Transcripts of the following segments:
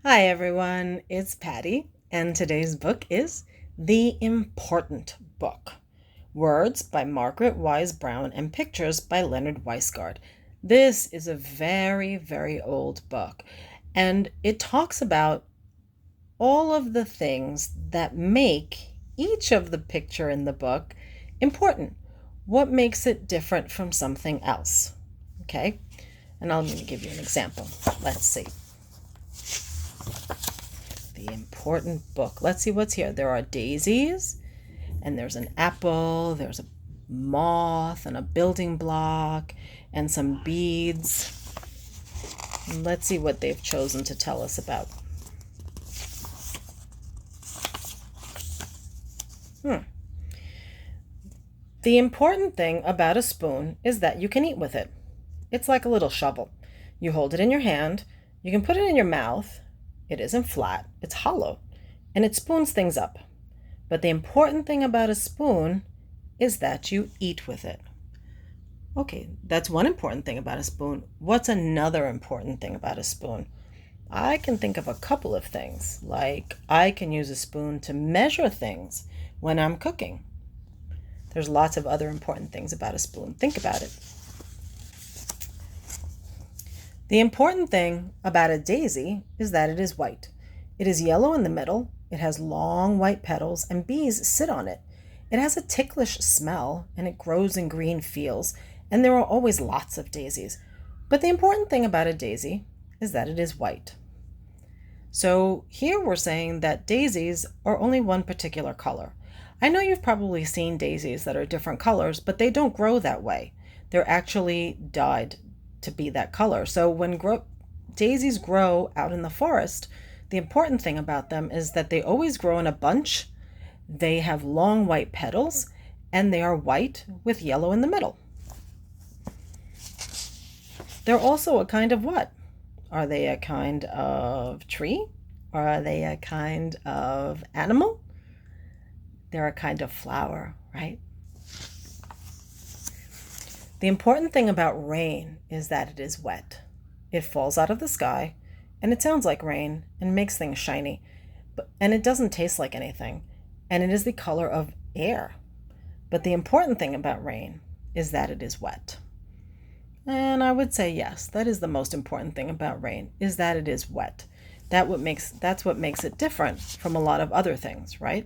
Hi everyone, it's Patty, and today's book is The Important Book. Words by Margaret Wise Brown and pictures by Leonard Weisgard. This is a very old book, and it talks about all of the things that make each of the picture in the book important. What makes it different from something else? Okay, and I'm going to give you an example. Let's see. The Important Book. Let's see what's here. There are daisies, and there's an apple, there's a moth, and a building block, and some beads. And let's see what they've chosen to tell us about. The important thing about a spoon is that you can eat with it. It's like a little shovel. You hold it in your hand, you can put it in your mouth. It isn't flat, it's hollow, and it spoons things up. But the important thing about a spoon is that you eat with it. Okay, that's one important thing about a spoon. What's another important thing about a spoon? I can think of a couple of things, like I can use a spoon to measure things when I'm cooking. There's lots of other important things about a spoon. Think about it. The important thing about a daisy is that it is white. It is yellow in the middle, it has long white petals, and bees sit on it. It has a ticklish smell, and it grows in green fields, and there are always lots of daisies. But the important thing about a daisy is that it is white. So here we're saying that daisies are only one particular color. I know you've probably seen daisies that are different colors, but they don't grow that way. They're actually dyed to be that color. So when daisies grow out in the forest, the important thing about them is that they always grow in a bunch. They have long white petals, and they are white with yellow in the middle. They're also a kind of what? Are they a kind of tree? Or are they a kind of animal? They're a kind of flower, right? The important thing about rain is that it is wet. It falls out of the sky, and it sounds like rain and makes things shiny, and it doesn't taste like anything, and it is the color of air. But the important thing about rain is that it is wet. And I would say yes, that is the most important thing about rain, is that it is wet. That's what makes it different from a lot of other things, right?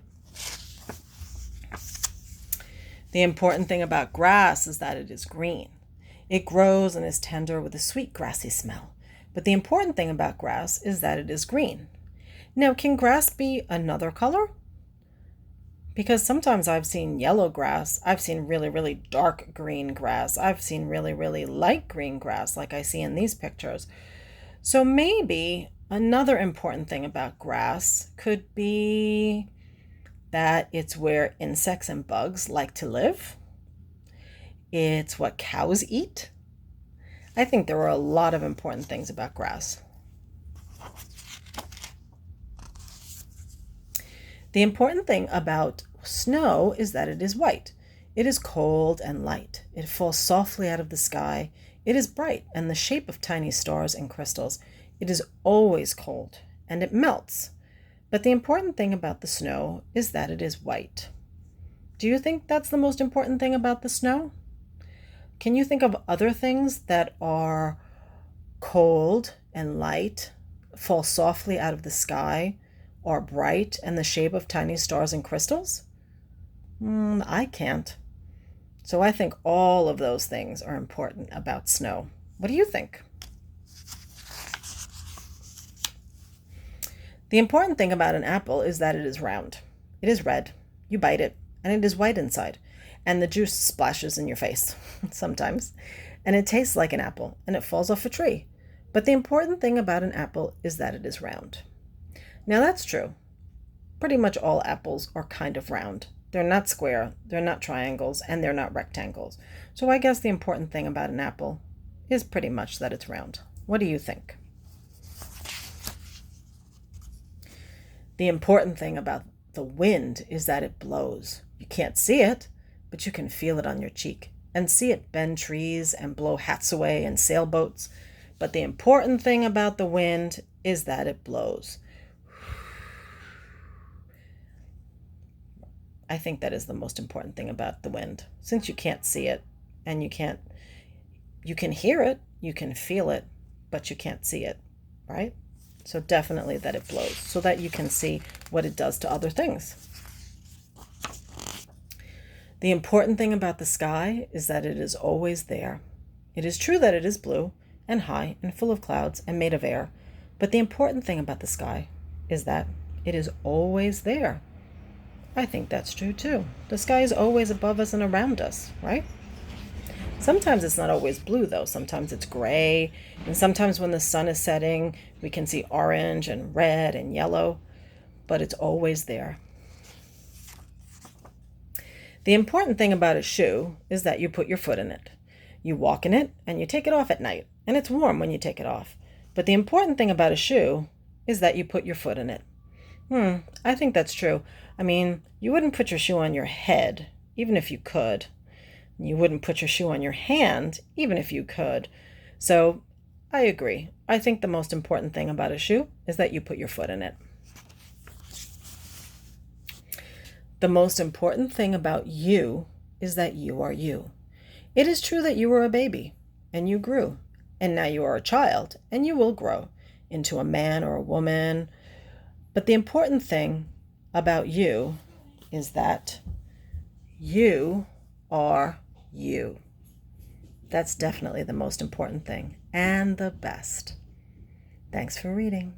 The important thing about grass is that it is green. It grows and is tender with a sweet grassy smell. But the important thing about grass is that it is green. Now, can grass be another color? Because sometimes I've seen yellow grass, I've seen really dark green grass, I've seen really light green grass like I see in these pictures. So maybe another important thing about grass could be that it's where insects and bugs like to live. It's what cows eat. I think there are a lot of important things about grass. The important thing about snow is that it is white. It is cold and light. It falls softly out of the sky. It is bright and the shape of tiny stars and crystals. It is always cold and it melts. But the important thing about the snow is that it is white. Do you think that's the most important thing about the snow? Can you think of other things that are cold and light, fall softly out of the sky, are bright, and the shape of tiny stars and crystals? I can't. So I think all of those things are important about snow. What do you think? The important thing about an apple is that it is round. It is red. You bite it, and it is white inside. And the juice splashes in your face sometimes. And it tastes like an apple, and it falls off a tree. But the important thing about an apple is that it is round. Now that's true. Pretty much all apples are kind of round. They're not square, they're not triangles, and they're not rectangles. So I guess the important thing about an apple is pretty much that it's round. What do you think? The important thing about the wind is that it blows. You can't see it, but you can feel it on your cheek and see it bend trees and blow hats away and sailboats. But the important thing about the wind is that it blows. I think that is the most important thing about the wind. Since you can't see it and you can hear it, you can feel it, but you can't see it, right? So definitely that it blows so that you can see what it does to other things. The important thing about the sky is that it is always there. It is true that it is blue and high and full of clouds and made of air, but the important thing about the sky is that it is always there. I think that's true too. The sky is always above us and around us, right? Sometimes it's not always blue though. Sometimes it's gray, and sometimes when the sun is setting, we can see orange and red and yellow, but it's always there. The important thing about a shoe is that you put your foot in it. You walk in it and you take it off at night, and it's warm when you take it off. But the important thing about a shoe is that you put your foot in it. I think that's true. I mean, you wouldn't put your shoe on your head, even if you could. You wouldn't put your shoe on your hand, even if you could. So I agree. I think the most important thing about a shoe is that you put your foot in it. The most important thing about you is that you are you. It is true that you were a baby and you grew, and now you are a child and you will grow into a man or a woman. But the important thing about you is that you are you. That's definitely the most important thing and the best. Thanks for reading.